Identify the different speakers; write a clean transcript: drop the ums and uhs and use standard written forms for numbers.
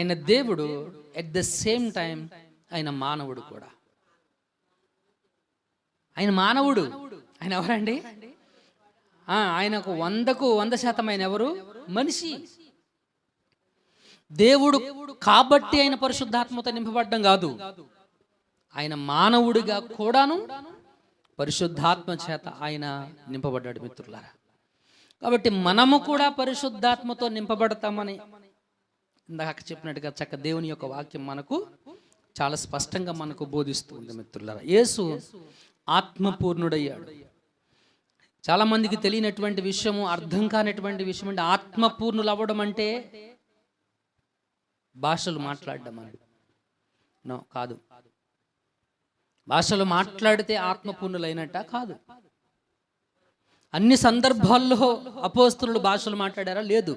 Speaker 1: ఆయన దేవుడు, at the same time ఆయన మానవుడు కూడా. ఆయన మానవుడు. ఆయన ఎవరండి? ఆయనకు 100% ఆయన ఎవరు? మనిషి. దేవుడు కాబట్టి ఆయన పరిశుద్ధాత్మతో నింపబడ్డం కాదు, ఆయన మానవుడిగా కూడాను పరిశుద్ధాత్మ చేత ఆయన నింపబడ్డాడు మిత్రులారా. కాబట్టి మనము కూడా పరిశుద్ధాత్మతో నింపబడతామని ఇందాక చెప్పినట్టుగా చక్క దేవుని యొక్క వాక్యం మనకు చాలా స్పష్టంగా మనకు బోధిస్తుంది మిత్రులారా. యేసు ఆత్మపూర్ణుడయ్యాడు. చాలా మందికి తెలియనటువంటి విషయము, అర్థం కానటువంటి విషయం అంటే ఆత్మపూర్ణులు అవ్వడం అంటే భాషలు మాట్లాడడం అని కాదు. భాషలు మాట్లాడితే ఆత్మపూర్ణులైనట్ట కాదు. అన్ని సందర్భాల్లో అపోస్తలులు భాషలు మాట్లాడారా? లేదు.